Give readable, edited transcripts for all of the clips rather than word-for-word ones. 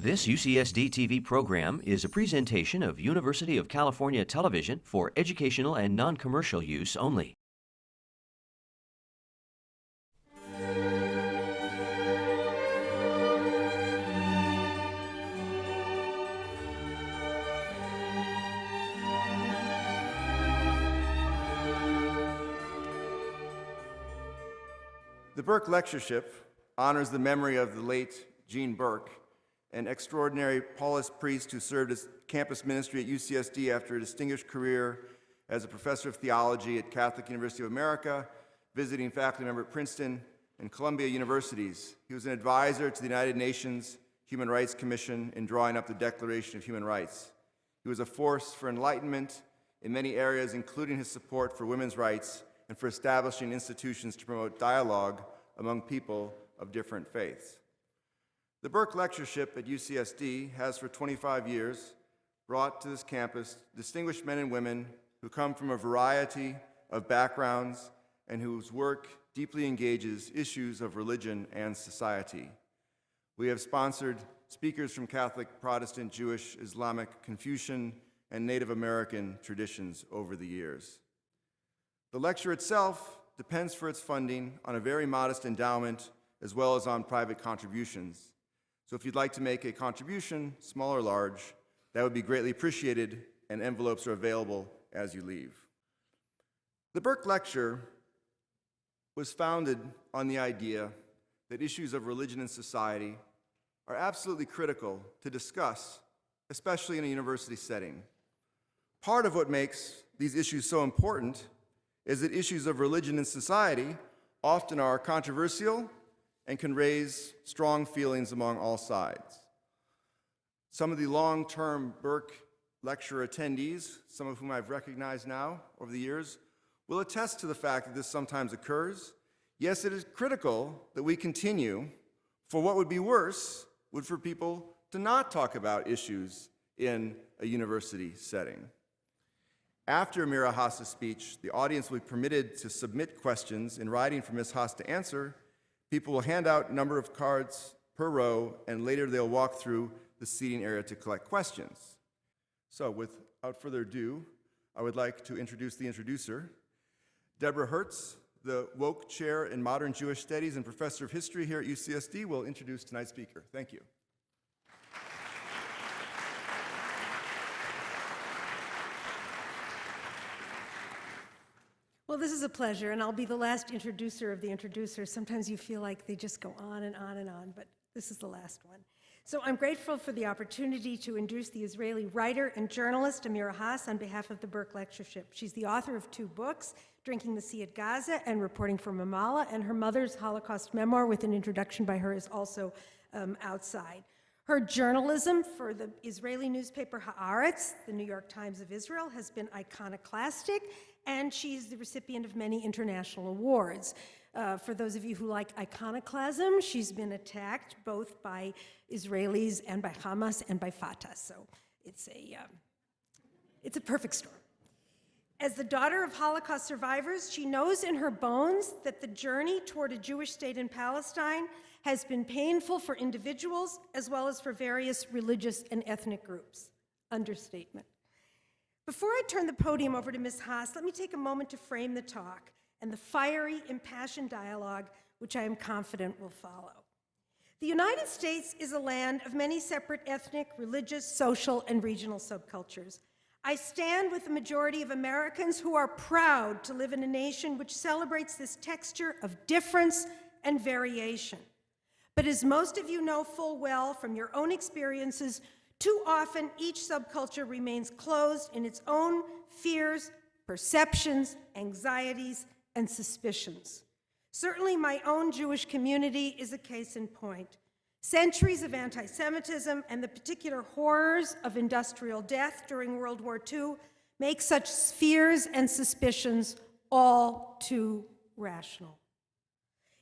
This UCSD-TV program is a presentation of University of California Television for educational and non-commercial use only. The Burke Lectureship honors the memory of the late Eugene Burke, an extraordinary Paulist priest who served as campus ministry at UCSD after a distinguished career as a professor of theology at Catholic University of America, visiting faculty member at Princeton and Columbia Universities. He was an advisor to the United Nations Human Rights Commission in drawing up the Declaration of Human Rights. He was a force for enlightenment in many areas, including his support for women's rights and for establishing institutions to promote dialogue among people of different faiths. The Burke Lectureship at UCSD has for 25 years brought to this campus distinguished men and women who come from a variety of backgrounds and whose work deeply engages issues of religion and society. We have sponsored speakers from Catholic, Protestant, Jewish, Islamic, Confucian, and Native American traditions over the years. The lecture itself depends for its funding on a very modest endowment as well as on private contributions. So if you'd like to make a contribution, small or large, that would be greatly appreciated, and envelopes are available as you leave. The Burke Lecture was founded on the idea that issues of religion and society are absolutely critical to discuss, especially in a university setting. Part of what makes these issues so important is that issues of religion and society often are controversial and can raise strong feelings among all sides. Some of the long-term Burke Lecture attendees, some of whom I've recognized now over the years, will attest to the fact that this sometimes occurs. Yes, it is critical that we continue, for what would be worse would for people to not talk about issues in a university setting. After Amira Hass's speech, the audience will be permitted to submit questions in writing for Ms. Hass to answer. People will hand out a number of cards per row, and later they'll walk through the seating area to collect questions. So without further ado, I would like to introduce the introducer, Deborah Hertz, the Woke Chair in Modern Jewish Studies and Professor of History here at UCSD, will introduce tonight's speaker. Thank you. Well, this is a pleasure, and I'll be the last introducer of the introducers. Sometimes you feel like they just go on and on and on, but this is the last one. So I'm grateful for the opportunity to introduce the Israeli writer and journalist Amira Hass on behalf of the Burke Lectureship. She's the author of 2 books, Drinking the Sea at Gaza and Reporting from Ramallah, and her mother's Holocaust memoir with an introduction by her is also outside. Her journalism for the Israeli newspaper Haaretz, the New York Times of Israel, has been iconoclastic, and she's the recipient of many international awards. For those of you who like iconoclasm, she's been attacked both by Israelis and by Hamas and by Fatah, so it's a perfect storm. As the daughter of Holocaust survivors, she knows in her bones that the journey toward a Jewish state in Palestine has been painful for individuals as well as for various religious and ethnic groups. Understatement. Before I turn the podium over to Ms. Hass, let me take a moment to frame the talk and the fiery, impassioned dialogue which I am confident will follow. The United States is a land of many separate ethnic, religious, social, and regional subcultures. I stand with the majority of Americans who are proud to live in a nation which celebrates this texture of difference and variation. But as most of you know full well from your own experiences, too often each subculture remains closed in its own fears, perceptions, anxieties, and suspicions. Certainly my own Jewish community is a case in point. Centuries of anti-Semitism and the particular horrors of industrial death during World War II make such fears and suspicions all too rational.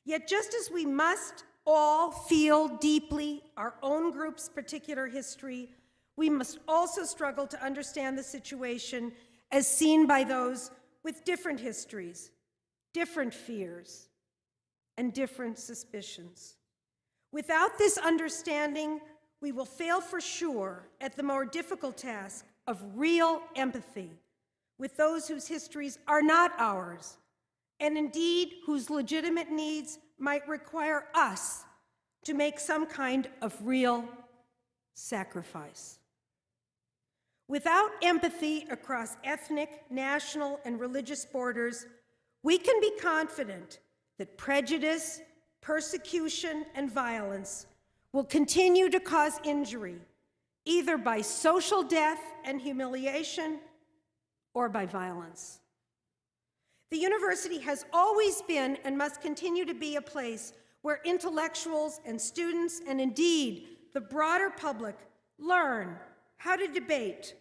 Yet just as we must all feel deeply our own group's particular history, we must also struggle to understand the situation as seen by those with different histories, different fears, and different suspicions. Without this understanding, we will fail for sure at the more difficult task of real empathy with those whose histories are not ours, and indeed whose legitimate needs might require us to make some kind of real sacrifice. Without empathy across ethnic, national, and religious borders, we can be confident that prejudice, persecution, and violence will continue to cause injury, either by social death and humiliation or by violence. The university has always been and must continue to be a place where intellectuals and students, and indeed the broader public, learn how to debate,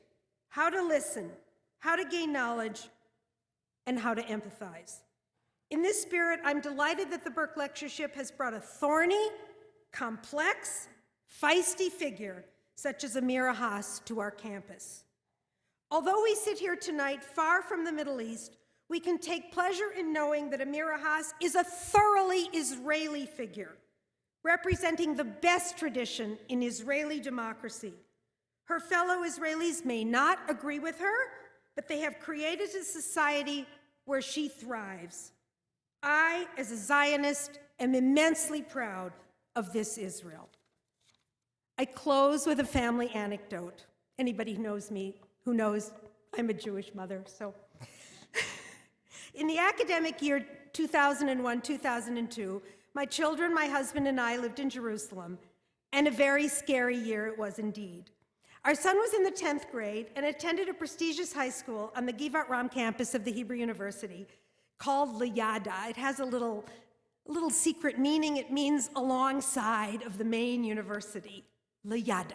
how to listen, how to gain knowledge, and how to empathize. In this spirit, I'm delighted that the Burke Lectureship has brought a thorny, complex, feisty figure such as Amira Hass to our campus. Although we sit here tonight far from the Middle East, we can take pleasure in knowing that Amira Hass is a thoroughly Israeli figure, representing the best tradition in Israeli democracy. Her fellow Israelis may not agree with her, but they have created a society where she thrives. I, as a Zionist, am immensely proud of this Israel. I close with a family anecdote. Anybody who knows me, who knows I'm a Jewish mother, so. In the academic year 2001-2002, my children, my husband, and I lived in Jerusalem, and a very scary year it was indeed. Our son was in the 10th grade and attended a prestigious high school on the Givat Ram campus of the Hebrew University called Liyada. It has a little secret meaning. It means alongside of the main university, Liyada.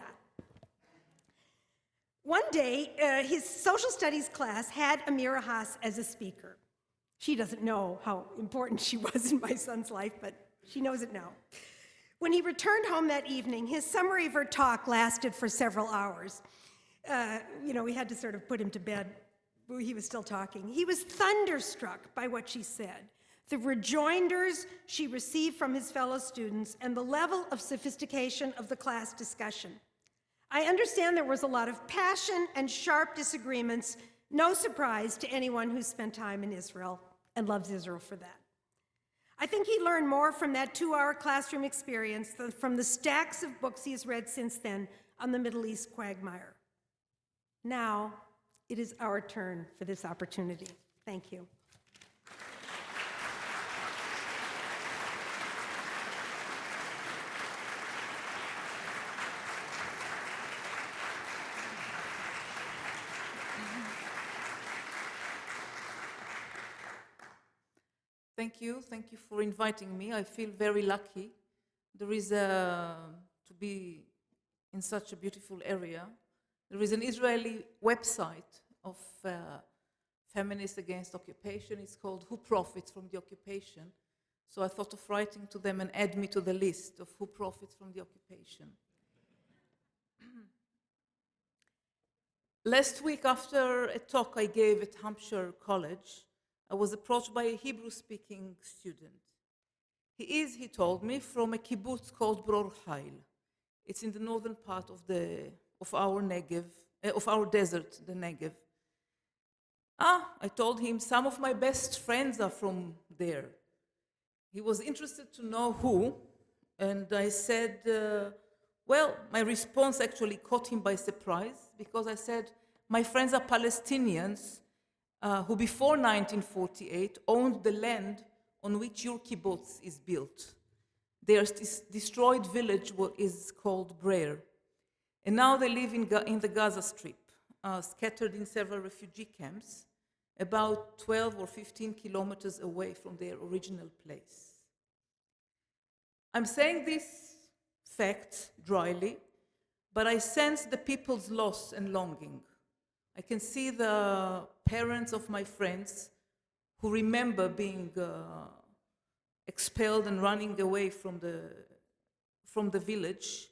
One day, his social studies class had Amira Hass as a speaker. She doesn't know how important she was in my son's life, but she knows it now. When he returned home that evening, his summary of her talk lasted for several hours. We had to sort of put him to bed. He was still talking. He was thunderstruck by what she said, the rejoinders she received from his fellow students, and the level of sophistication of the class discussion. I understand there was a lot of passion and sharp disagreements, no surprise to anyone who's spent time in Israel and loves Israel for that. I think he learned more from that 2-hour classroom experience than from the stacks of books he has read since then on the Middle East quagmire. Now, it is our turn for this opportunity. Thank you. Thank you for inviting me. I feel very lucky. There is to be in such a beautiful area. There is an Israeli website of feminists against occupation. It's called Who Profits from the Occupation. So I thought of writing to them and add me to the list of who profits from the occupation. Last week, after a talk I gave at Hampshire College, I was approached by a Hebrew-speaking student. He is, he told me, from a kibbutz called Bror Hail. It's in the northern part of our Negev, of our desert, the Negev. I told him some of my best friends are from there. He was interested to know who, and I said, well, my response actually caught him by surprise, because I said, my friends are Palestinians who before 1948 owned the land on which your kibbutz is built. Their destroyed village is called Brer. And now they live in the Gaza Strip, scattered in several refugee camps, about 12 or 15 kilometers away from their original place. I'm saying this fact dryly, but I sense the people's loss and longing. I can see the parents of my friends who remember being expelled and running away from the village.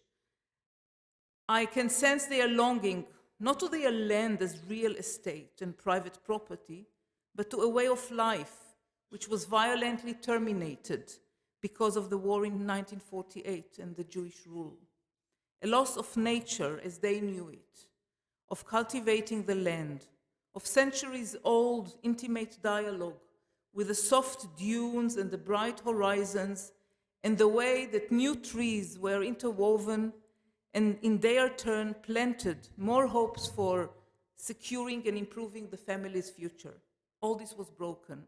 I can sense their longing, not to their land as real estate and private property, but to a way of life which was violently terminated because of the war in 1948 and the Jewish rule. a loss of nature as they knew it, of cultivating the land, of centuries-old intimate dialogue with the soft dunes and the bright horizons, and the way that new trees were interwoven and in their turn planted more hopes for securing and improving the family's future. All this was broken.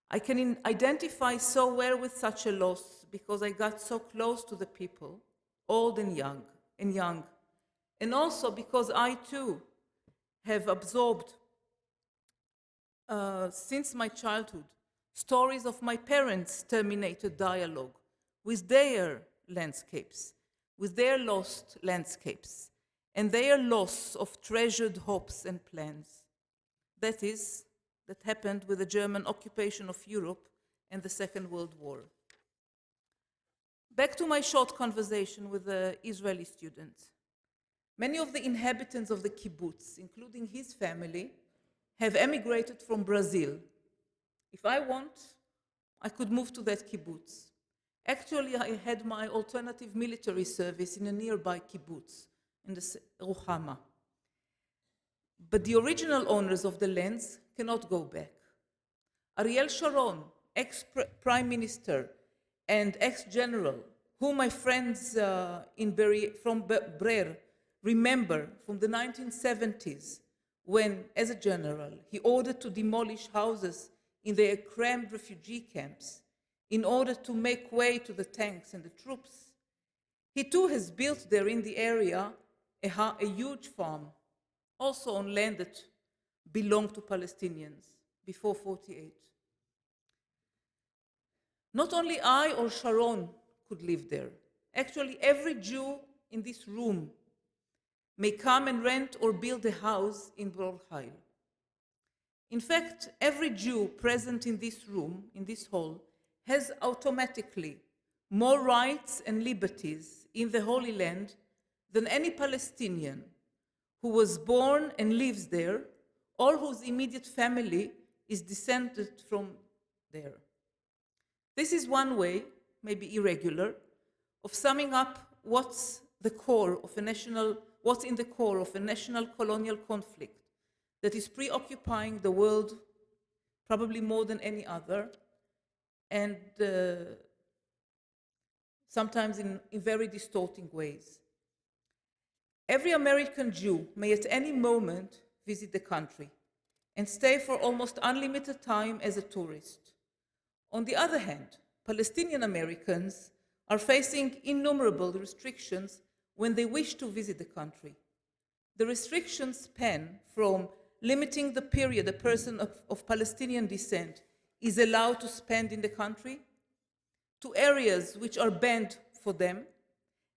I can identify so well with such a loss because I got so close to the people, old and young, and also because I too have absorbed since my childhood stories of my parents' terminated dialogue with their landscapes, with their lost landscapes, and their loss of treasured hopes and plans. That happened with the German occupation of Europe and the Second World War. Back to my short conversation with the Israeli student. Many of the inhabitants of the kibbutz, including his family, have emigrated from Brazil. If I want, I could move to that kibbutz. Actually, I had my alternative military service in a nearby kibbutz, in the Ruhama. But the original owners of the lands cannot go back. Ariel Sharon, ex-prime minister and ex-general, whom my friends from Brer remember from the 1970s, when, as a general, he ordered to demolish houses in their crammed refugee camps in order to make way to the tanks and the troops. He too has built there in the area a huge farm, also on land that belonged to Palestinians before 1948. Not only I or Sharon could live there. Actually, every Jew in this room may come and rent or build a house in Bror Heil. In fact, every Jew present in this room, in this hall, has automatically more rights and liberties in the Holy Land than any Palestinian who was born and lives there, or whose immediate family is descended from there. This is one way, maybe irregular, of summing up what's in the core of a national colonial conflict that is preoccupying the world probably more than any other, and sometimes in very distorting ways. Every American Jew may at any moment visit the country and stay for almost unlimited time as a tourist. On the other hand, Palestinian Americans are facing innumerable restrictions when they wish to visit the country. The restrictions span from limiting the period a person of Palestinian descent is allowed to spend in the country, to areas which are banned for them,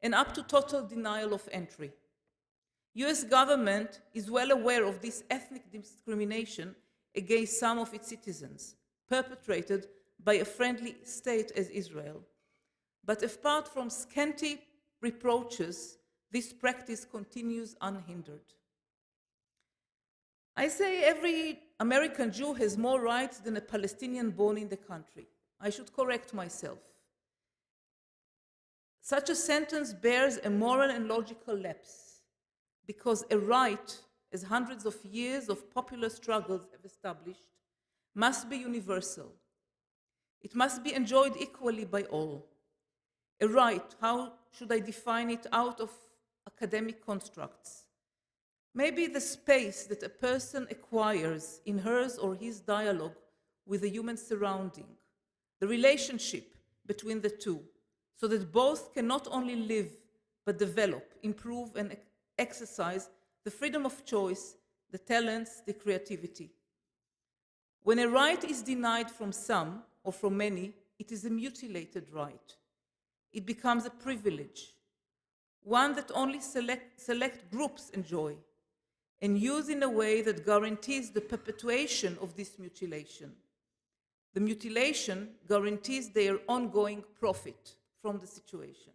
and up to total denial of entry. US government is well aware of this ethnic discrimination against some of its citizens, perpetrated by a friendly state as Israel. But apart from scanty reproaches, this practice continues unhindered. I say every American Jew has more rights than a Palestinian born in the country. I should correct myself. Such a sentence bears a moral and logical lapse, because a right, as hundreds of years of popular struggles have established, must be universal. It must be enjoyed equally by all. A right, how should I define it out of academic constructs? Maybe the space that a person acquires in hers or his dialogue with the human surrounding, the relationship between the two, so that both can not only live, but develop, improve, and exercise the freedom of choice, the talents, the creativity. When a right is denied from some or from many, it is a mutilated right. It becomes a privilege, one that only select groups enjoy, and use in a way that guarantees the perpetuation of this mutilation. The mutilation guarantees their ongoing profit from the situation.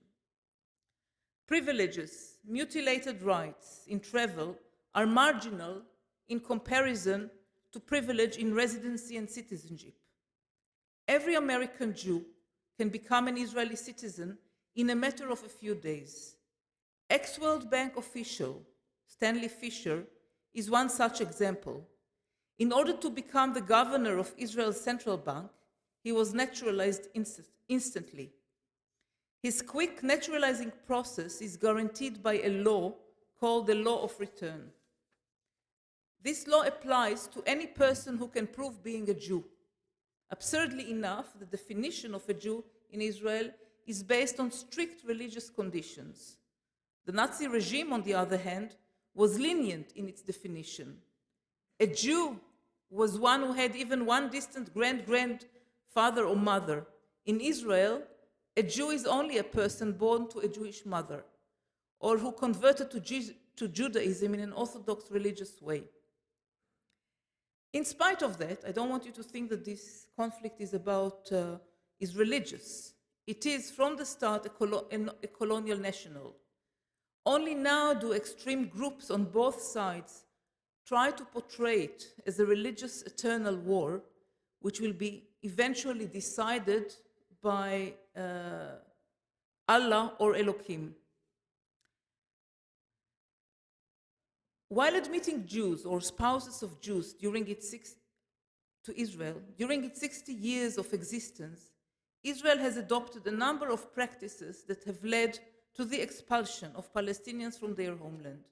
Privileges, mutilated rights in travel are marginal in comparison to privilege in residency and citizenship. Every American Jew can become an Israeli citizen in a matter of a few days. Ex-World Bank official Stanley Fischer is one such example. In order to become the governor of Israel's central bank, he was naturalized instantly. His quick naturalizing process is guaranteed by a law called the Law of Return. This law applies to any person who can prove being a Jew. Absurdly enough, the definition of a Jew in Israel is based on strict religious conditions. The Nazi regime, on the other hand, was lenient in its definition. A Jew was one who had even one distant great-grandfather or mother. In Israel, a Jew is only a person born to a Jewish mother or who converted to Judaism in an orthodox religious way. In spite of that, I don't want you to think that this conflict is religious. It is, from the start, a colonial national. Only now do extreme groups on both sides try to portray it as a religious eternal war, which will be eventually decided by Allah or Elohim. While admitting Jews or spouses of Jews during its 60 years of existence, Israel has adopted a number of practices that have led to the expulsion of Palestinians from their homeland.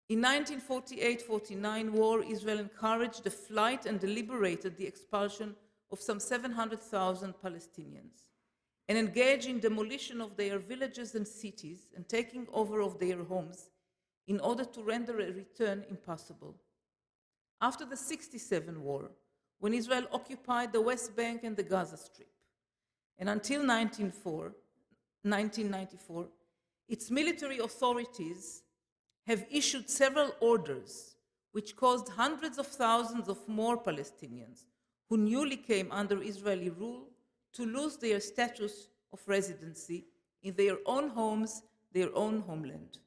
In 1948-49 war, Israel encouraged the flight and deliberated the expulsion of some 700,000 Palestinians and engaged in demolition of their villages and cities and taking over of their homes in order to render a return impossible. After the 1967 war, when Israel occupied the West Bank and the Gaza Strip, and until 1994, its military authorities have issued several orders which caused hundreds of thousands of more Palestinians who newly came under Israeli rule to lose their status of residency in their own homes, their own homeland.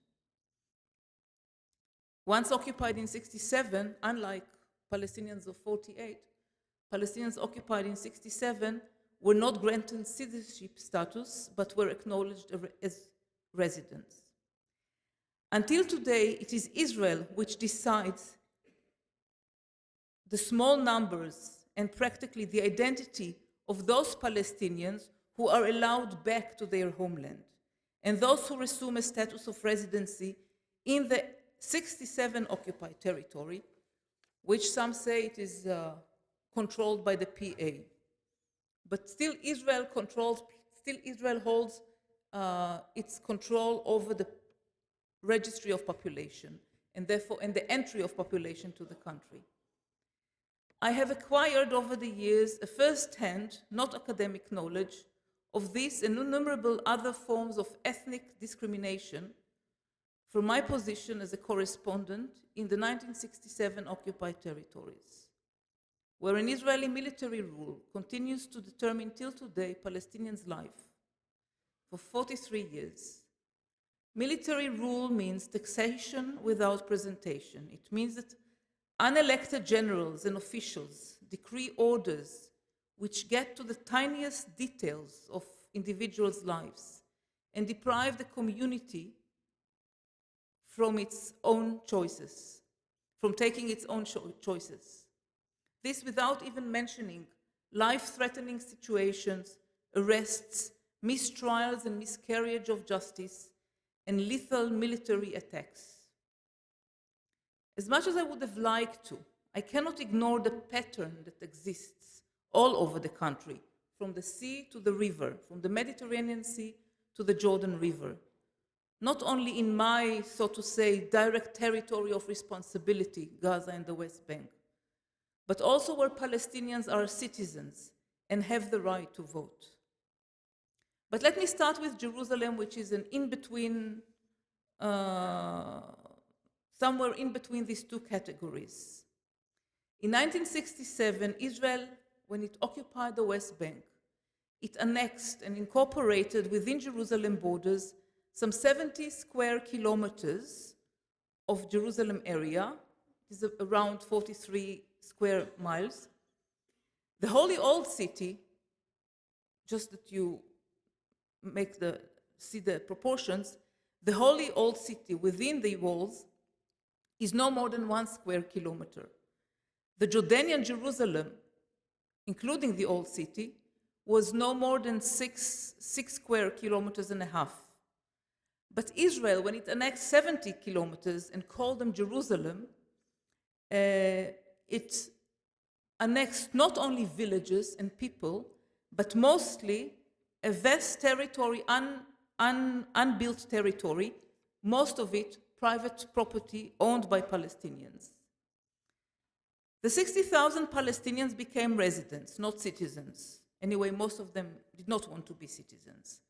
Once occupied in 1967, unlike Palestinians of 1948, Palestinians occupied in 1967 were not granted citizenship status, but were acknowledged as residents. Until today, it is Israel which decides the small numbers and practically the identity of those Palestinians who are allowed back to their homeland, and those who resume a status of residency in the 1967 occupied territory, which some say it is controlled by the PA. But still Israel holds its control over the registry of population and therefore the entry of population to the country. I have acquired over the years a first-hand, not academic knowledge of this and innumerable other forms of ethnic discrimination from my position as a correspondent in the 1967 occupied territories, where an Israeli military rule continues to determine till today Palestinians' life for 43 years. Military rule means taxation without presentation. It means that unelected generals and officials decree orders which get to the tiniest details of individuals' lives and deprive the community from its own choices, from taking its own choices. This without even mentioning life-threatening situations, arrests, mistrials and miscarriage of justice, and lethal military attacks. As much as I would have liked to, I cannot ignore the pattern that exists all over the country, from the sea to the river, from the Mediterranean Sea to the Jordan River. Not only in my, so to say, direct territory of responsibility, Gaza and the West Bank, but also where Palestinians are citizens and have the right to vote. But let me start with Jerusalem, which is an in-between, somewhere in between these two categories. In 1967, Israel, when it occupied the West Bank, it annexed and incorporated within Jerusalem borders some 70 square kilometers of Jerusalem area. It is around 43 square miles. The Holy Old City, just that you see the proportions, The holy old city within the walls is no more than 1 square kilometer. The Jordanian Jerusalem, including the old city, was no more than 6 square kilometers and a half. But Israel, when it annexed 70 kilometers and called them Jerusalem, it annexed not only villages and people, but mostly a vast territory, unbuilt territory, most of it private property owned by Palestinians. The 60,000 Palestinians became residents, not citizens. Anyway, most of them did not want to be citizens.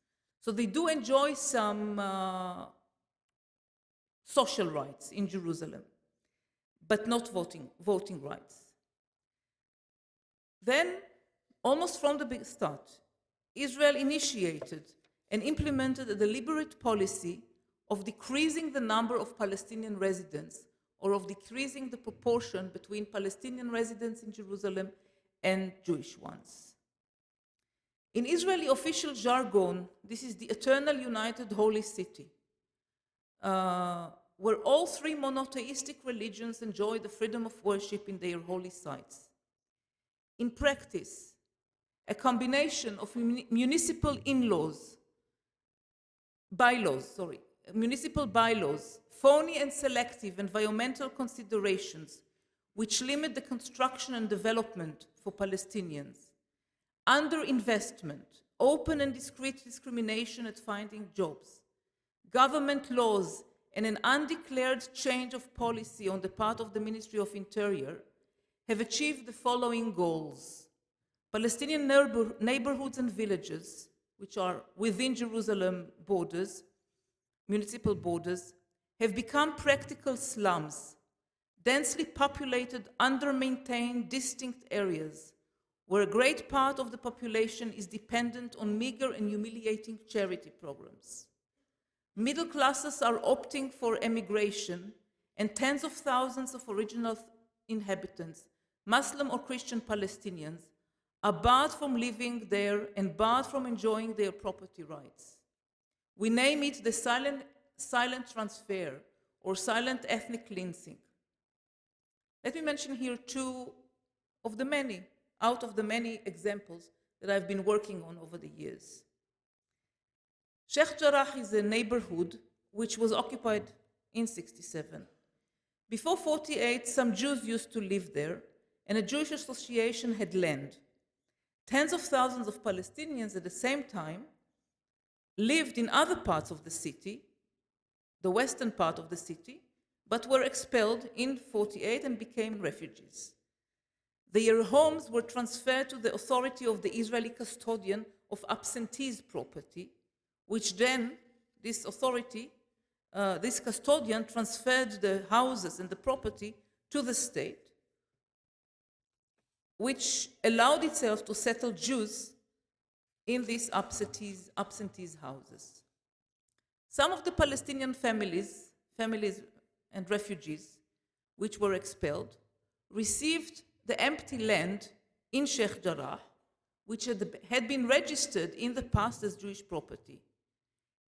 So they do enjoy some social rights in Jerusalem, but not voting rights. Then, almost from the start, Israel initiated and implemented a deliberate policy of decreasing the number of Palestinian residents, or of decreasing the proportion between Palestinian residents in Jerusalem and Jewish ones. In Israeli official jargon, this is the eternal united holy city, where all three monotheistic religions enjoy the freedom of worship in their holy sites. In practice, a combination of municipal bylaws, phony and selective environmental considerations which limit the construction and development for Palestinians, underinvestment, open and discreet discrimination at finding jobs, government laws, and an undeclared change of policy on the part of the Ministry of Interior have achieved the following goals. Palestinian neighborhoods and villages, which are within Jerusalem borders, municipal borders, have become practical slums, densely populated, under-maintained, distinct areas, where a great part of the population is dependent on meager and humiliating charity programs. Middle classes are opting for emigration, and tens of thousands of original inhabitants, Muslim or Christian Palestinians, are barred from living there and barred from enjoying their property rights. We name it the silent transfer or silent ethnic cleansing. Let me mention here two of the many, out of the many examples that I've been working on over the years. Sheikh Jarrah is a neighborhood which was occupied in 1967. Before 1948, some Jews used to live there, and a Jewish association had land. Tens of thousands of Palestinians at the same time lived in other parts of the city, the western part of the city, but were expelled in 1948 and became refugees. Their homes were transferred to the authority of the Israeli custodian of absentees' property, which then this authority, this custodian transferred the houses and the property to the state, which allowed itself to settle Jews in these absentees houses. Some of the Palestinian families and refugees which were expelled received the empty land in Sheikh Jarrah, which had been registered in the past as Jewish property.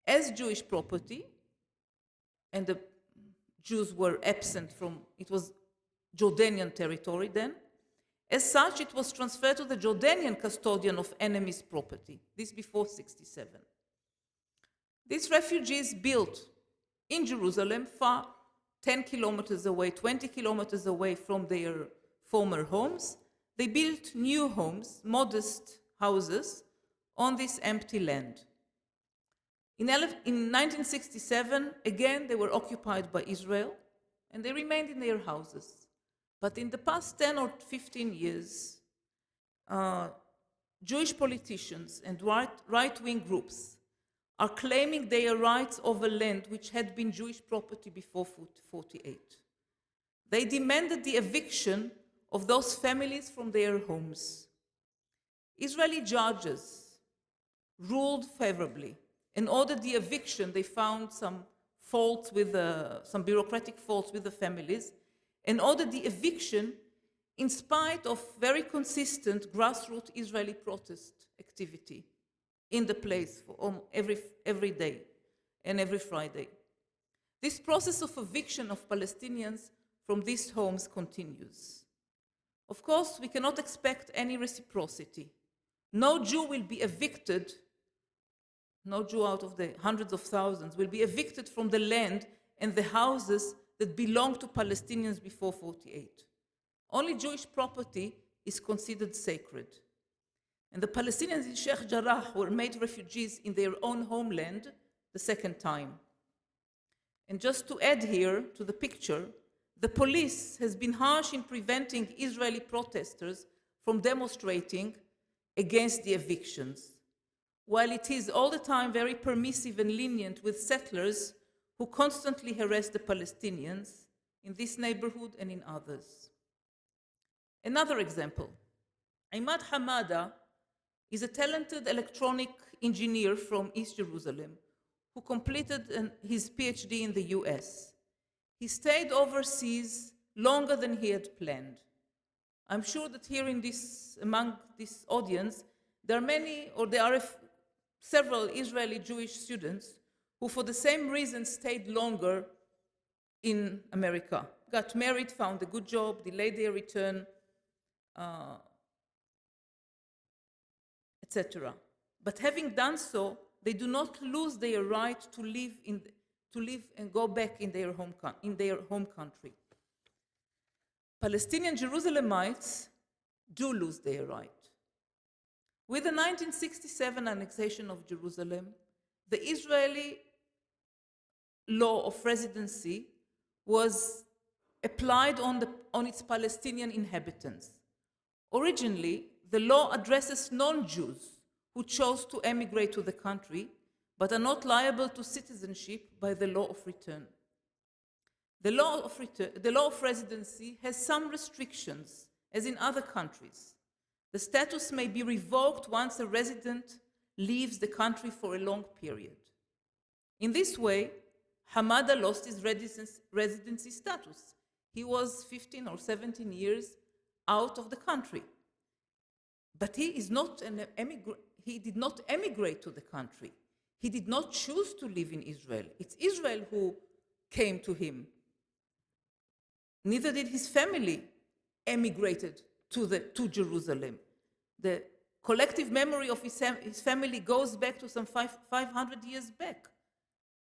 As Jewish property, and the Jews were absent from, it was Jordanian territory then, as such, it was transferred to the Jordanian custodian of enemies' property, this before 1967. These refugees built in Jerusalem, far 10 kilometers away, 20 kilometers away from their former homes. They built new homes, modest houses, on this empty land. In 1967, again, they were occupied by Israel, and they remained in their houses. But in the past 10 or 15 years, Jewish politicians and right-wing groups are claiming their rights over land which had been Jewish property before 1948. They demanded the eviction of those families from their homes. Israeli judges ruled favorably and ordered the eviction. They found some faults with some bureaucratic faults with the families, and ordered the eviction in spite of very consistent grassroots Israeli protest activity in the place for every day, and every Friday. This process of eviction of Palestinians from these homes continues. Of course, we cannot expect any reciprocity. No Jew will be evicted, no Jew out of the hundreds of thousands will be evicted from the land and the houses that belonged to Palestinians before 48. Only Jewish property is considered sacred. And the Palestinians in Sheikh Jarrah were made refugees in their own homeland the second time. And just to add here to the picture, the police has been harsh in preventing Israeli protesters from demonstrating against the evictions, while it is all the time very permissive and lenient with settlers who constantly harass the Palestinians in this neighborhood and in others. Another example, Imad Hamada is a talented electronic engineer from East Jerusalem who completed his PhD in the US. He stayed overseas longer than he had planned. I'm sure that here among this audience, there are several Israeli Jewish students who for the same reason stayed longer in America, got married, found a good job, delayed their return, etc. But having done so, they do not lose their right to live and go back in their home country. Palestinian Jerusalemites do lose their right. With the 1967 annexation of Jerusalem, the Israeli law of residency was applied on its Palestinian inhabitants. Originally, the law addresses non-Jews who chose to emigrate to the country, but are not liable to citizenship by the law of return. The law of residency has some restrictions, as in other countries. The status may be revoked once a resident leaves the country for a long period. In this way, Hamada lost his residency status. He was 15 or 17 years out of the country. But he did not emigrate to the country. He did not choose to live in Israel. It's Israel who came to him. Neither did his family emigrated to Jerusalem. The collective memory of his family goes back to some 500 years back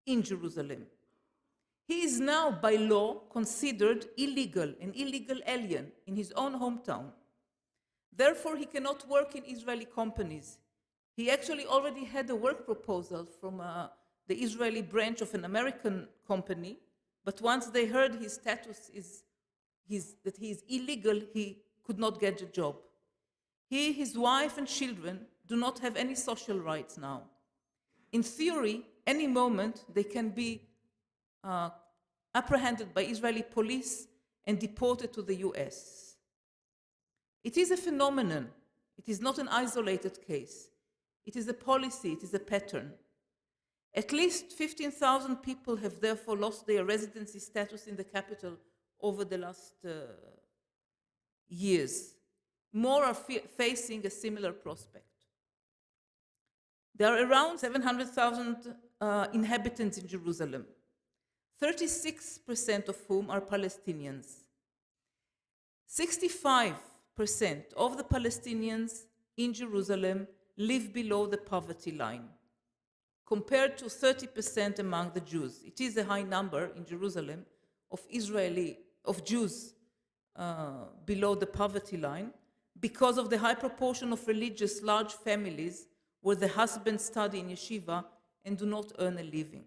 in Jerusalem. He is now, by law, considered illegal, an illegal alien in his own hometown. Therefore, he cannot work in Israeli companies. He actually already had a work proposal from the Israeli branch of an American company, but once they heard his status that he is illegal, he could not get a job. He, his wife, and children do not have any social rights now. In theory, any moment they can be apprehended by Israeli police and deported to the US. It is a phenomenon. It is not an isolated case. It is a policy. It is a pattern. At least 15,000 people have therefore lost their residency status in the capital over the last years. More are facing a similar prospect. There are around 700,000 inhabitants in Jerusalem, 36% of whom are Palestinians. 65% of the Palestinians in Jerusalem live below the poverty line, compared to 30% among the Jews. It is a high number in Jerusalem of Jews below the poverty line because of the high proportion of religious large families where the husbands study in yeshiva and do not earn a living.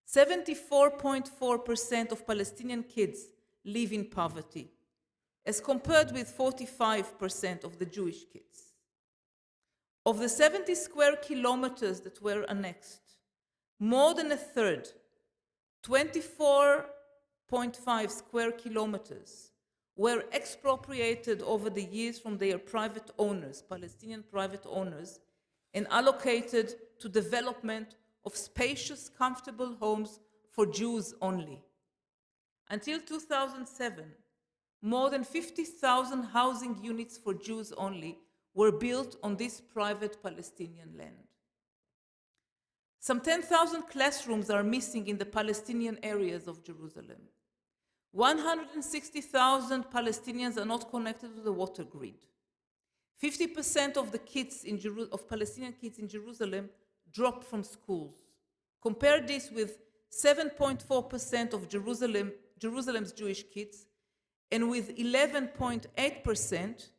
74.4% of Palestinian kids live in poverty, as compared with 45% of the Jewish kids. Of the 70 square kilometers that were annexed, more than a third, 24.5 square kilometers, were expropriated over the years from their private owners, Palestinian private owners, and allocated to development of spacious, comfortable homes for Jews only. Until 2007, more than 50,000 housing units for Jews only were built on this private Palestinian land. Some 10,000 classrooms are missing in the Palestinian areas of Jerusalem. 160,000 Palestinians are not connected to the water grid. 50% of the kids of Palestinian kids in Jerusalem drop from schools. Compare this with 7.4% of Jerusalem's Jewish kids, and with 11.8%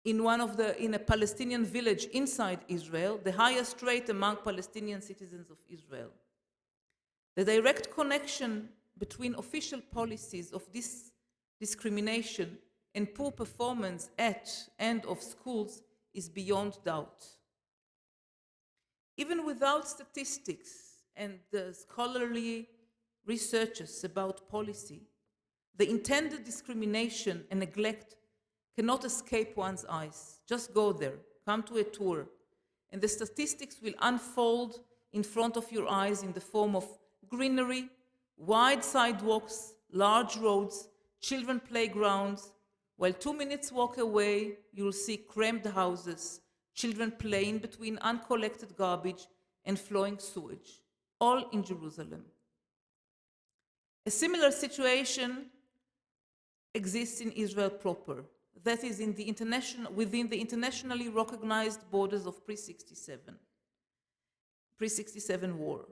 in a Palestinian village inside Israel, the highest rate among Palestinian citizens of Israel. The direct connection between official policies of this discrimination and poor performance at and of schools is beyond doubt. Even without statistics and scholarly researches about policy, the intended discrimination and neglect cannot escape one's eyes. Just go there, come to a tour, and the statistics will unfold in front of your eyes in the form of greenery, wide sidewalks, large roads, children playgrounds, while 2 minutes walk away, you'll see crammed houses, children playing between uncollected garbage and flowing sewage, all in Jerusalem. A similar situation exists in Israel proper, that is within the internationally recognized borders of pre-67 war.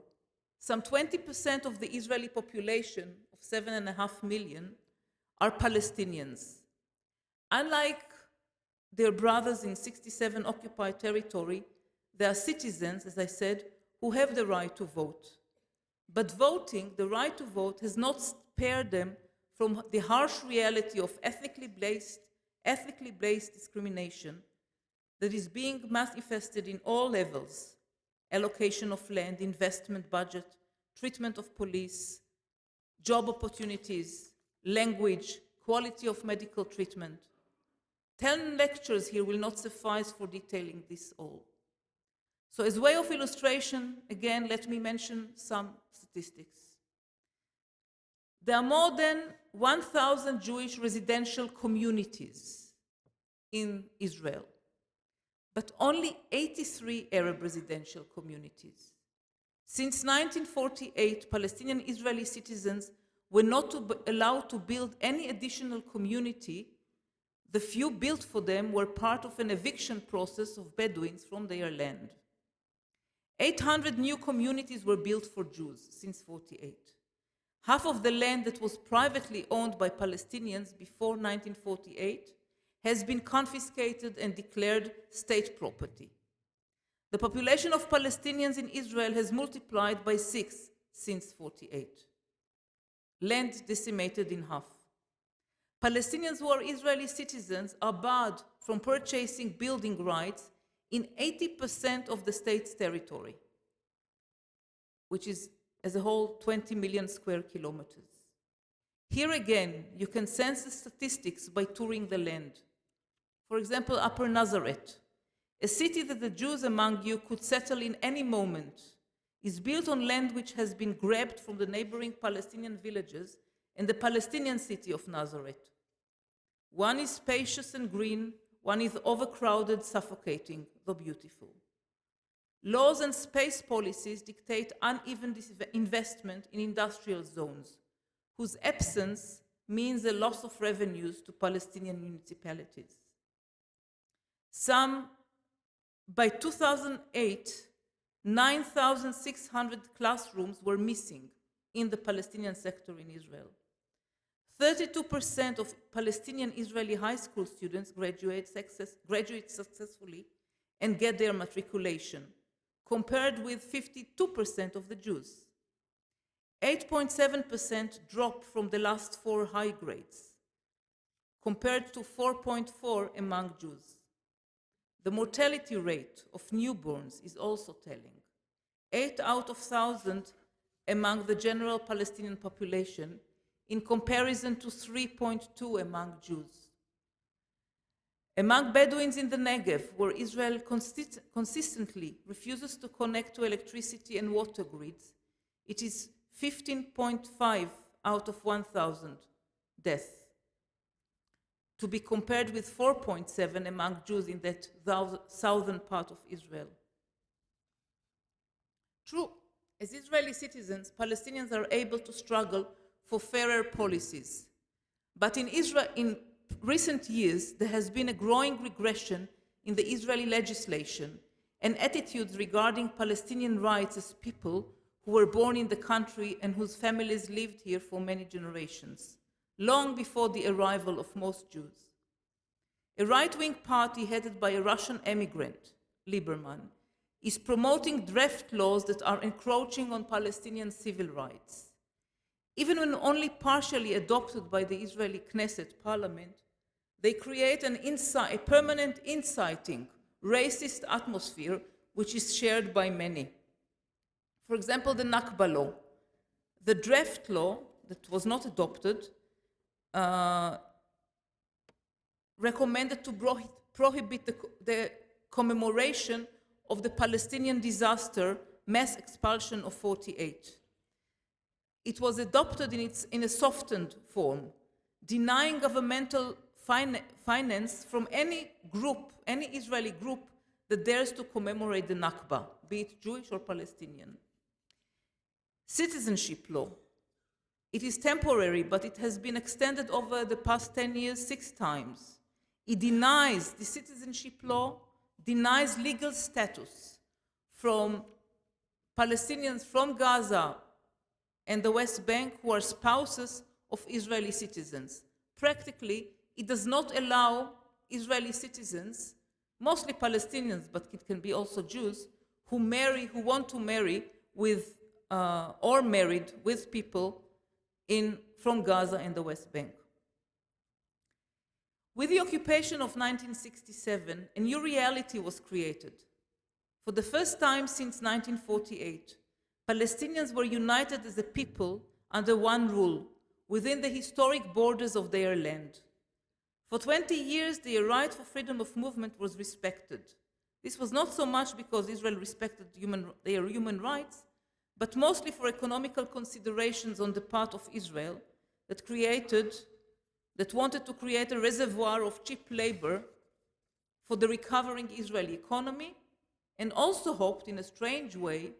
Some 20% of the Israeli population of 7.5 million are Palestinians. Unlike their brothers in 67 occupied territory, they are citizens, as I said, who have the right to vote. But voting, the right to vote, has not spared them from the harsh reality of ethnically based discrimination that is being manifested in all levels: allocation of land, investment budget, treatment of police, job opportunities, language, quality of medical treatment. 10 lectures here will not suffice for detailing this all. So as way of illustration, again, let me mention some statistics. There are more than 1,000 Jewish residential communities in Israel, but only 83 Arab residential communities. Since 1948, Palestinian Israeli citizens were not allowed to build any additional community. The few built for them were part of an eviction process of Bedouins from their land. 800 new communities were built for Jews since 1948. Half of the land that was privately owned by Palestinians before 1948 has been confiscated and declared state property. The population of Palestinians in Israel has multiplied by 6 since 1948. Land decimated in half. Palestinians who are Israeli citizens are barred from purchasing building rights in 80% of the state's territory, which is, as a whole, 20 million square kilometers. Here again, you can sense the statistics by touring the land. For example, Upper Nazareth, a city that the Jews among you could settle in any moment, is built on land which has been grabbed from the neighboring Palestinian villages and the Palestinian city of Nazareth. One is spacious and green, one is overcrowded, suffocating, though beautiful. Laws and space policies dictate uneven investment in industrial zones, whose absence means a loss of revenues to Palestinian municipalities. By 2008, 9,600 classrooms were missing in the Palestinian sector in Israel. 32% of Palestinian Israeli high school students graduate successfully and get their matriculation, compared with 52% of the Jews. 8.7% drop from the last 4 high grades, compared to 4.4% among Jews. The mortality rate of newborns is also telling. 8 out of 1,000 among the general Palestinian population, in comparison to 3.2 among Jews. Among Bedouins in the Negev, where Israel consistently refuses to connect to electricity and water grids, it is 15.5 out of 1,000 deaths, to be compared with 4.7 among Jews in that southern part of Israel. True, as Israeli citizens, Palestinians are able to struggle for fairer policies. But in Israel, in recent years, there has been a growing regression in the Israeli legislation and attitudes regarding Palestinian rights as people who were born in the country and whose families lived here for many generations, long before the arrival of most Jews. A right-wing party headed by a Russian emigrant, Lieberman, is promoting draft laws that are encroaching on Palestinian civil rights. Even when only partially adopted by the Israeli Knesset parliament, they create a permanent inciting, racist atmosphere which is shared by many. For example, the Nakba law. The draft law that was not adopted recommended to prohibit the commemoration of the Palestinian disaster, mass expulsion of 48. It was adopted in a softened form, denying governmental finance from any group, any Israeli group that dares to commemorate the Nakba, be it Jewish or Palestinian. Citizenship law. It is temporary, but it has been extended over the past 10 years 6 times. It denies, the citizenship law denies legal status from Palestinians from Gaza and the West Bank who are spouses of Israeli citizens. Practically, it does not allow Israeli citizens, mostly Palestinians, but it can be also Jews, who want to marry with, or married with people from Gaza and the West Bank. With the occupation of 1967, a new reality was created. For the first time since 1948, Palestinians were united as a people under one rule, within the historic borders of their land. For 20 years, their right for freedom of movement was respected. This was not so much because Israel respected their human rights, but mostly for economical considerations on the part of Israel that wanted to create a reservoir of cheap labor for the recovering Israeli economy, and also hoped in a strange way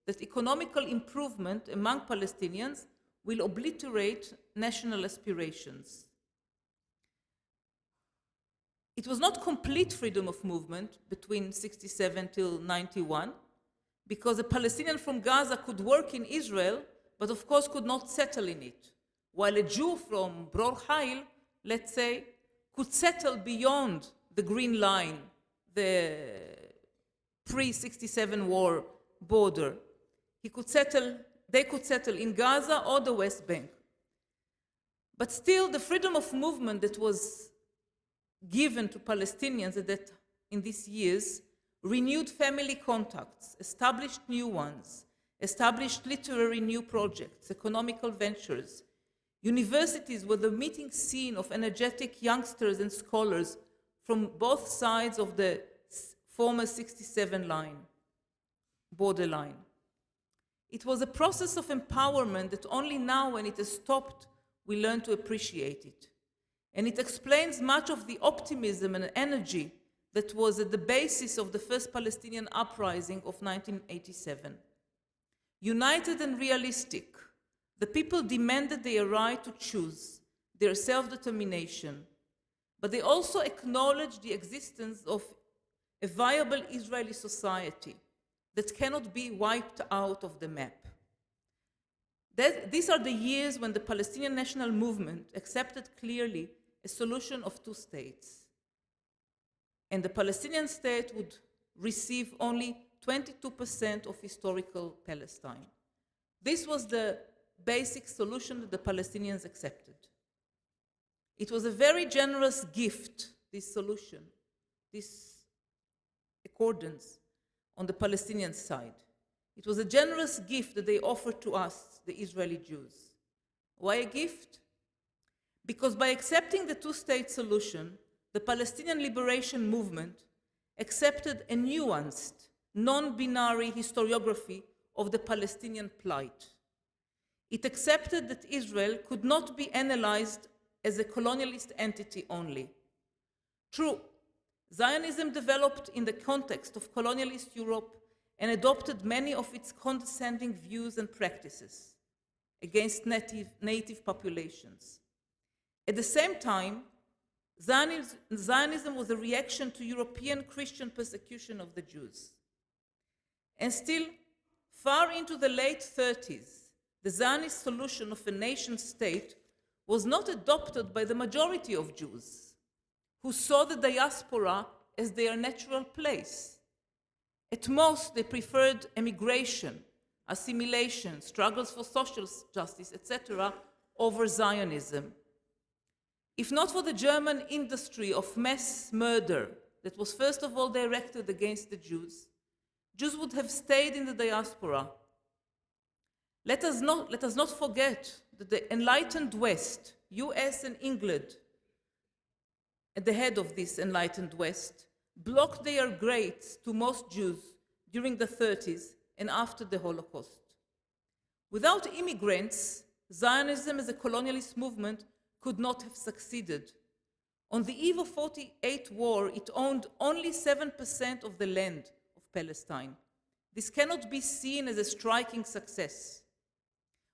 that economical improvement among Palestinians will obliterate national aspirations. It was not complete freedom of movement between 67 till 91, because a Palestinian from Gaza could work in Israel, but of course could not settle in it, while a Jew from Bror Hail, let's say, could settle beyond the Green Line, the pre-67 war border. They could settle in Gaza or the West Bank. But still, the freedom of movement that was given to Palestinians in these years renewed family contacts, established new ones, established literary new projects, economical ventures. Universities were the meeting scene of energetic youngsters and scholars from both sides of the former 67 borderline. It was a process of empowerment that only now, when it has stopped, we learn to appreciate it. And it explains much of the optimism and energy that was at the basis of the first Palestinian uprising of 1987. United and realistic, the people demanded their right to choose, their self-determination, but they also acknowledged the existence of a viable Israeli society that cannot be wiped out of the map. These are the years when the Palestinian national movement accepted clearly a solution of 2 states. And the Palestinian state would receive only 22% of historical Palestine. This was the basic solution that the Palestinians accepted. It was a very generous gift, this solution, this accordance on the Palestinian side. It was a generous gift that they offered to us, the Israeli Jews. Why a gift? Because by accepting the 2-state solution, the Palestinian liberation movement accepted a nuanced, non-binary historiography of the Palestinian plight. It accepted that Israel could not be analyzed as a colonialist entity only. True, Zionism developed in the context of colonialist Europe and adopted many of its condescending views and practices against native populations. At the same time, Zionism was a reaction to European Christian persecution of the Jews. And still, far into the late 30s, the Zionist solution of a nation-state was not adopted by the majority of Jews, who saw the diaspora as their natural place. At most, they preferred emigration, assimilation, struggles for social justice, etc., over Zionism. If not for the German industry of mass murder that was first of all directed against the Jews, Jews would have stayed in the diaspora. Let us not forget that the enlightened West, US and England, at the head of this enlightened West, blocked their gates to most Jews during the 30s and after the Holocaust. Without immigrants, Zionism as a colonialist movement could not have succeeded. On the eve of 48 war, it owned only 7% of the land of Palestine. This cannot be seen as a striking success.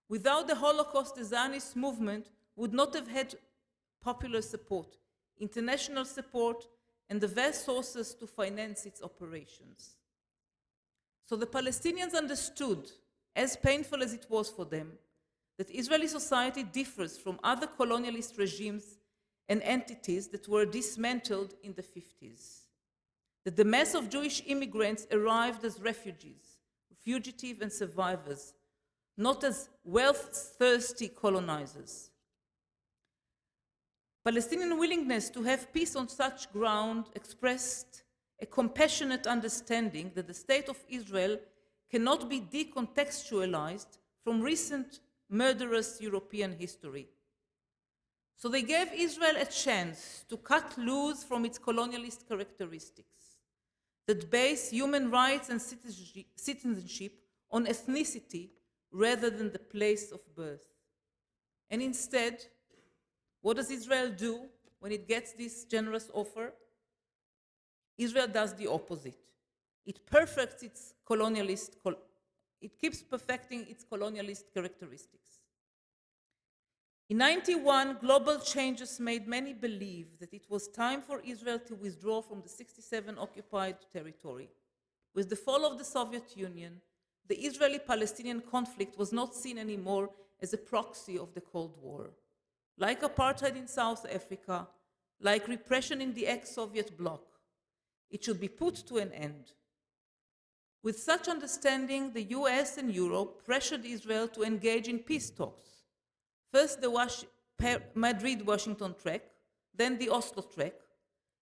Without the Holocaust, the Zionist movement would not have had popular support, international support, and the vast sources to finance its operations. So the Palestinians understood, as painful as it was for them, that Israeli society differs from other colonialist regimes and entities that were dismantled in the 50s. That the mass of Jewish immigrants arrived as refugees, fugitive and survivors, not as wealth-thirsty colonizers. Palestinian willingness to have peace on such ground expressed a compassionate understanding that the state of Israel cannot be decontextualized from recent murderous European history. So they gave Israel a chance to cut loose from its colonialist characteristics that base human rights and citizenship on ethnicity rather than the place of birth. And instead, what does Israel do when it gets this generous offer? Israel does the opposite. It perfects its it keeps perfecting its colonialist characteristics. In 1991, global changes made many believe that it was time for Israel to withdraw from the 67 occupied territory. With the fall of the Soviet Union, the Israeli-Palestinian conflict was not seen anymore as a proxy of the Cold War. Like apartheid in South Africa, like repression in the ex-Soviet bloc, it should be put to an end. With such understanding, the US and Europe pressured Israel to engage in peace talks. First the Madrid-Washington track, then the Oslo track,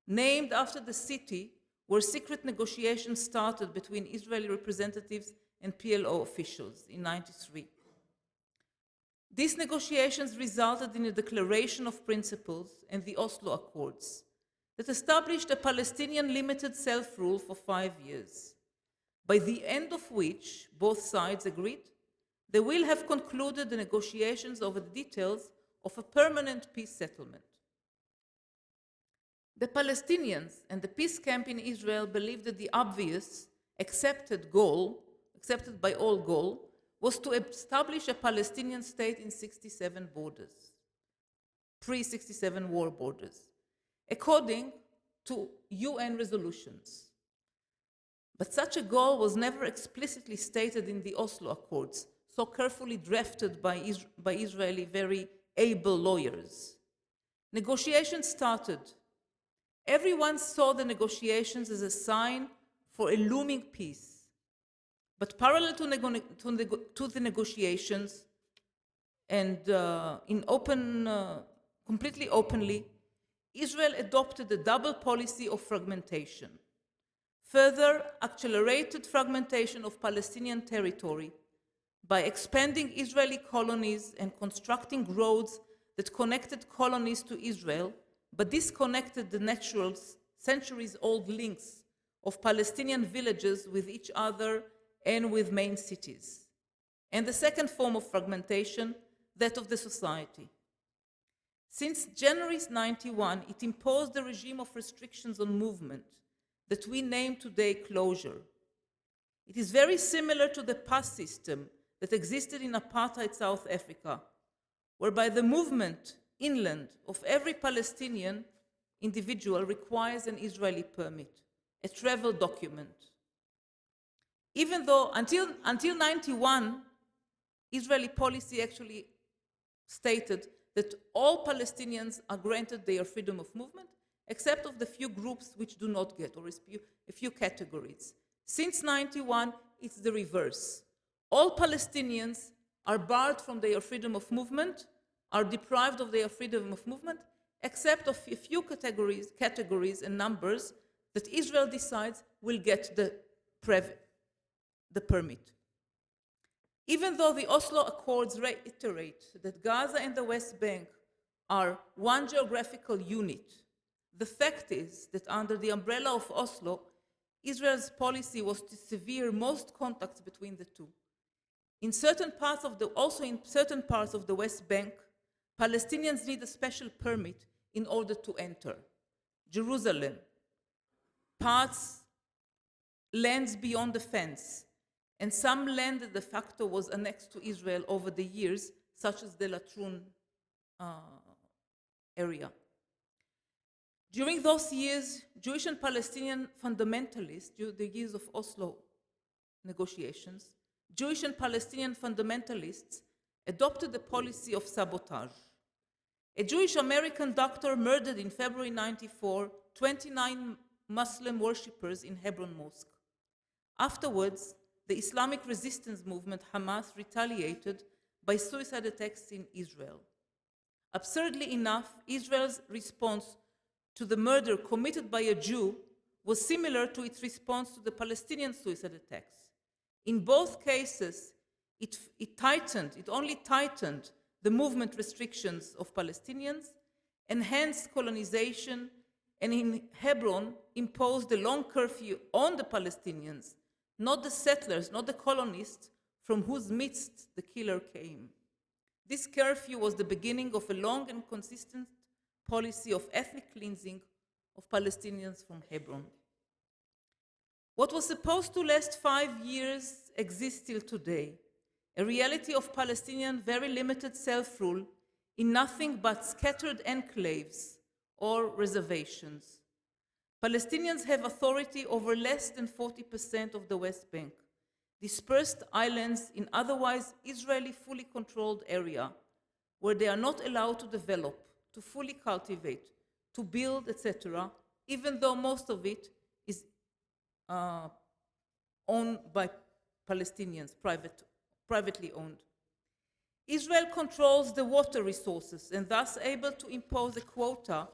named after the city where secret negotiations started between Israeli representatives and PLO officials in 1993. These negotiations resulted in a declaration of principles and the Oslo Accords that established a Palestinian limited self-rule for 5 years, by the end of which both sides agreed they will have concluded the negotiations over the details of a permanent peace settlement. The Palestinians and the peace camp in Israel believed that the obvious, accepted by all goal, was to establish a Palestinian state in 67 borders, pre-67 war borders, according to UN resolutions. But such a goal was never explicitly stated in the Oslo Accords, so carefully drafted by Israeli very able lawyers. Negotiations started. Everyone saw the negotiations as a sign for a looming peace. But parallel to the negotiations, and completely openly, Israel adopted a double policy of fragmentation. Further accelerated fragmentation of Palestinian territory by expanding Israeli colonies and constructing roads that connected colonies to Israel, but disconnected the natural centuries-old links of Palestinian villages with each other and with main cities. And the second form of fragmentation, that of the society. Since January 1991, it imposed a regime of restrictions on movement that we name today closure. It is very similar to the pass system that existed in apartheid South Africa, whereby the movement inland of every Palestinian individual requires an Israeli permit, a travel document. Even though until 91, Israeli policy actually stated that all Palestinians are granted their freedom of movement, except of the few groups which do not get, or a few categories. Since 91, it's the reverse. All Palestinians are barred from their freedom of movement, are deprived of their freedom of movement, except of a few categories and numbers that Israel decides will get the permit. Even though the Oslo Accords reiterate that Gaza and the West Bank are one geographical unit, the fact is that under the umbrella of Oslo, Israel's policy was to sever most contacts between the two. In certain parts of the West Bank, Palestinians need a special permit in order to enter. Jerusalem, lands beyond the fence, and some land that de facto was annexed to Israel over the years, such as the Latrun area. During those years, Jewish and Palestinian fundamentalists, during the years of Oslo negotiations, Jewish and Palestinian fundamentalists adopted the policy of sabotage. A Jewish American doctor murdered in February 94 29 Muslim worshippers in Hebron Mosque. Afterwards, the Islamic resistance movement Hamas retaliated by suicide attacks in Israel. Absurdly enough, Israel's response to the murder committed by a Jew was similar to its response to the Palestinian suicide attacks. In both cases, it only tightened the movement restrictions of Palestinians, enhanced colonization, and in Hebron imposed a long curfew on the Palestinians, not the settlers, not the colonists from whose midst the killer came. This curfew was the beginning of a long and consistent policy of ethnic cleansing of Palestinians from Hebron. What was supposed to last 5 years exists till today, a reality of Palestinian very limited self-rule in nothing but scattered enclaves or reservations. Palestinians have authority over less than 40% of the West Bank, dispersed islands in otherwise Israeli fully controlled area where they are not allowed to develop, to fully cultivate, to build, etc., even though most of it is owned by Palestinians, privately owned. Israel controls the water resources and thus able to impose a quota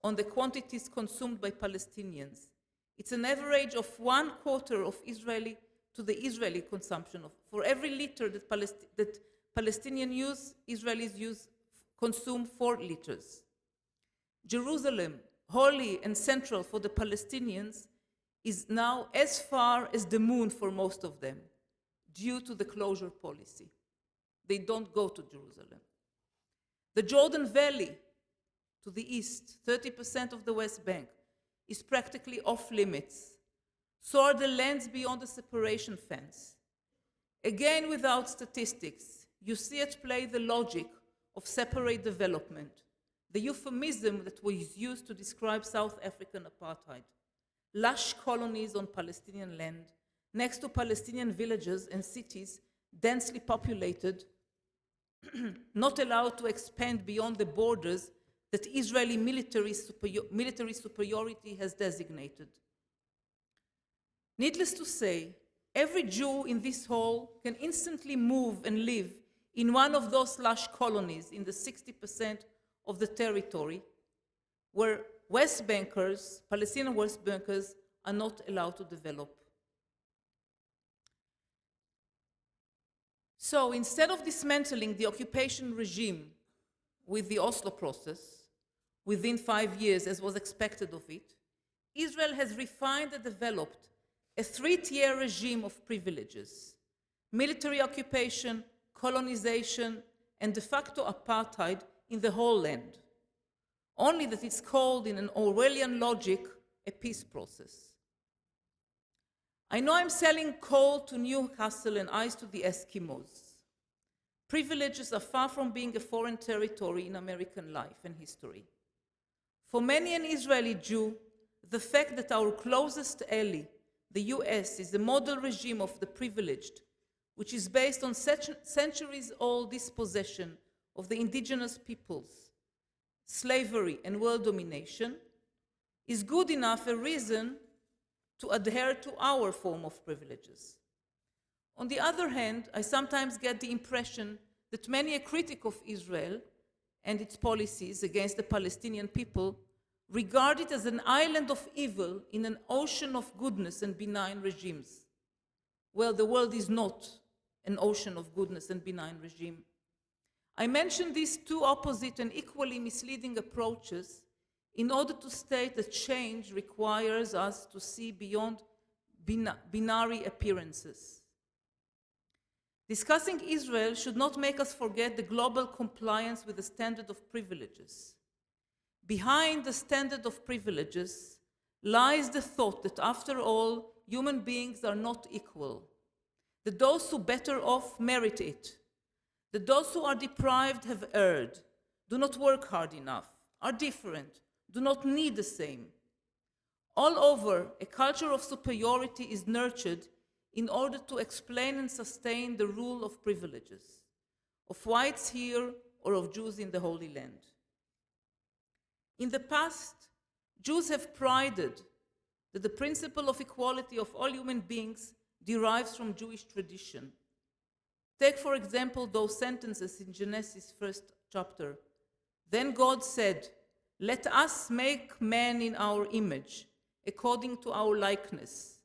on the quantities consumed by Palestinians. It's an average of 1/4 of the Israeli consumption. For every liter that Palestinians use, Israelis consume 4 liters. Jerusalem, holy and central for the Palestinians, is now as far as the moon for most of them, due to the closure policy. They don't go to Jerusalem. The Jordan Valley, to the east, 30% of the West Bank, is practically off limits. So are the lands beyond the separation fence. Again, without statistics, you see at play the logic of separate development, the euphemism that was used to describe South African apartheid. Lush colonies on Palestinian land, next to Palestinian villages and cities densely populated, not allowed to expand beyond the borders that Israeli military superiority has designated. Needless to say, every Jew in this hall can instantly move and live in one of those lush colonies in the 60% of the territory where West Bankers, Palestinian West Bankers, are not allowed to develop. So instead of dismantling the occupation regime with the Oslo process within 5 years, as was expected of it, Israel has refined and developed a 3-tier regime of privileges: military occupation, colonization, and de facto apartheid in the whole land. Only that it's called, in an Orwellian logic, a peace process. I know I'm selling coal to Newcastle and ice to the Eskimos. Privileges are far from being a foreign territory in American life and history. For many an Israeli Jew, the fact that our closest ally, the US, is the model regime of the privileged, which is based on centuries-old dispossession of the indigenous peoples, slavery, and world domination, is good enough a reason to adhere to our form of privileges. On the other hand, I sometimes get the impression that many a critic of Israel and its policies against the Palestinian people regard it as an island of evil in an ocean of goodness and benign regimes. Well, the world is not an ocean of goodness and benign regime. I mention these two opposite and equally misleading approaches in order to state that change requires us to see beyond binary appearances. Discussing Israel should not make us forget the global compliance with the standard of privileges. Behind the standard of privileges lies the thought that, after all, human beings are not equal, that those who better off merit it, that those who are deprived have erred, do not work hard enough, are different, do not need the same. All over, a culture of superiority is nurtured in order to explain and sustain the rule of privileges, of whites here or of Jews in the Holy Land. In the past, Jews have prided that the principle of equality of all human beings derives from Jewish tradition. Take, for example, those sentences in Genesis 1st chapter. Then God said, "Let us make man in our image, according to our likeness."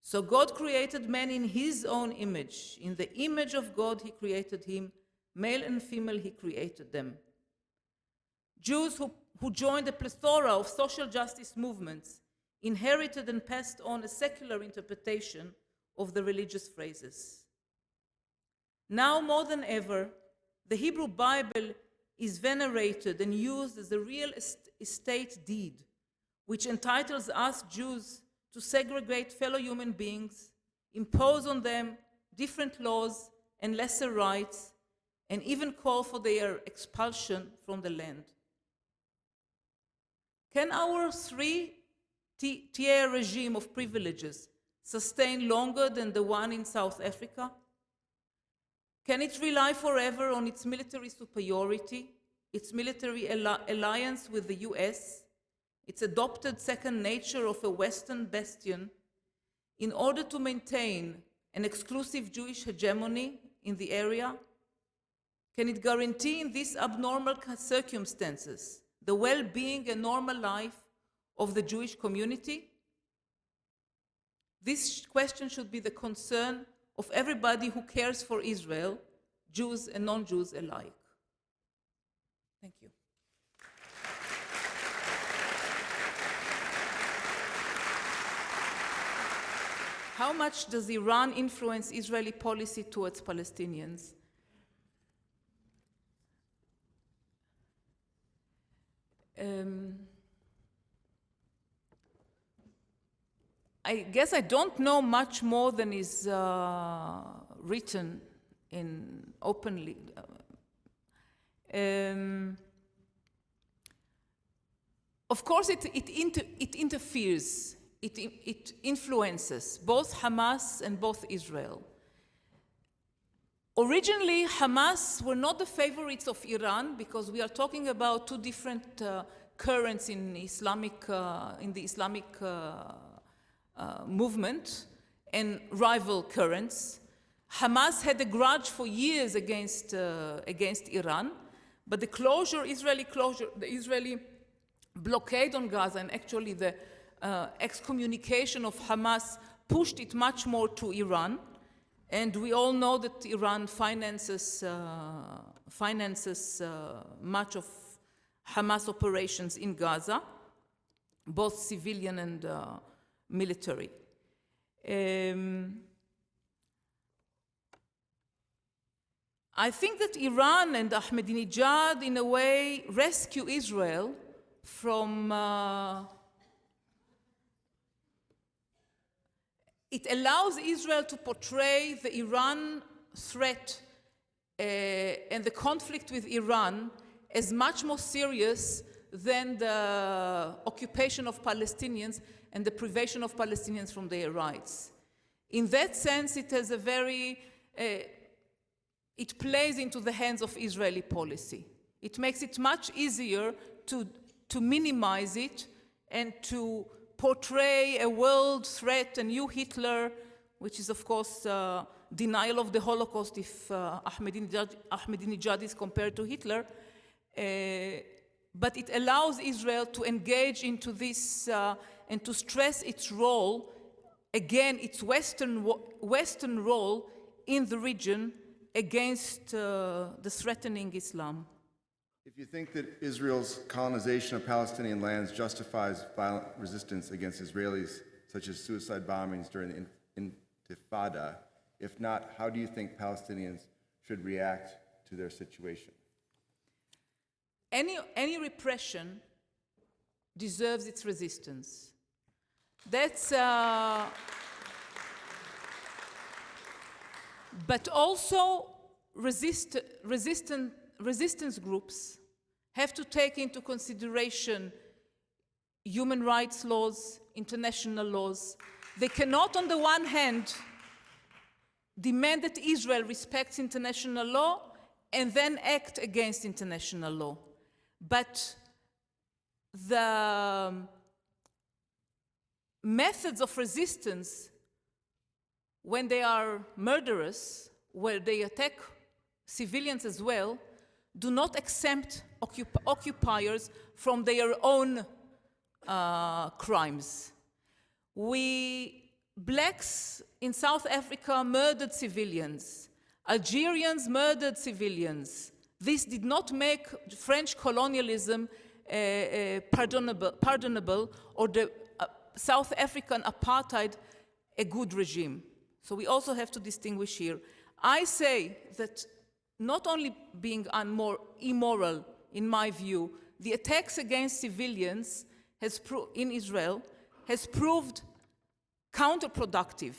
So God created man in his own image. In the image of God he created him. Male and female he created them. Jews who joined a plethora of social justice movements inherited and passed on a secular interpretation of the religious phrases. Now more than ever, the Hebrew Bible is venerated and used as a real estate deed, which entitles us Jews to segregate fellow human beings, impose on them different laws and lesser rights, and even call for their expulsion from the land. Can our three-tier regime of privileges sustain longer than the one in South Africa? Can it rely forever on its military superiority, its military alliance with the US, its adopted second nature of a Western bastion, in order to maintain an exclusive Jewish hegemony in the area? Can it guarantee in these abnormal circumstances the well-being and normal life of the Jewish community? This question should be the concern of everybody who cares for Israel, Jews and non-Jews alike. Thank you. How much does Iran influence Israeli policy towards Palestinians? I guess I don't know much more than is written in openly. Of course, it interferes. It influences both Hamas and both Israel. Originally, Hamas were not the favorites of Iran because we are talking about two different currents in the Islamic movement and rival currents. Hamas had a grudge for years against Iran, but the Israeli blockade on Gaza and actually the excommunication of Hamas pushed it much more to Iran. And we all know that Iran finances much of Hamas operations in Gaza, both civilian and military. I think that Iran and Ahmadinejad, in a way, rescue Israel from It allows Israel to portray the Iran threat and the conflict with Iran as much more serious than the occupation of Palestinians and the privation of Palestinians from their rights. In that sense, it has a very, it plays into the hands of Israeli policy. It makes it much easier to minimize it and to portray a world threat, a new Hitler, which is, of course, denial of the Holocaust if Ahmadinejad is compared to Hitler. But it allows Israel to engage into this and to stress its role, again, its Western role in the region against the threatening Islam. If you think that Israel's colonization of Palestinian lands justifies violent resistance against Israelis, such as suicide bombings during the Intifada, if not, how do you think Palestinians should react to their situation? Any repression deserves its resistance. That's, but also resistance groups have to take into consideration human rights laws, international laws. They cannot, on the one hand, demand that Israel respects international law and then act against international law. But the methods of resistance, when they are murderous, where they attack civilians as well, do not exempt occupiers from their own crimes. Blacks in South Africa murdered civilians. Algerians murdered civilians. This did not make French colonialism pardonable or the South African apartheid a good regime. So we also have to distinguish here. I say that not only being more immoral, in my view, the attacks against civilians in Israel has proved counterproductive.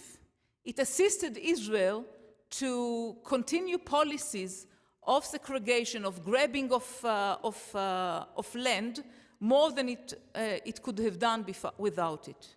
It assisted Israel to continue policies of segregation, of grabbing of land, more than it could have done without it.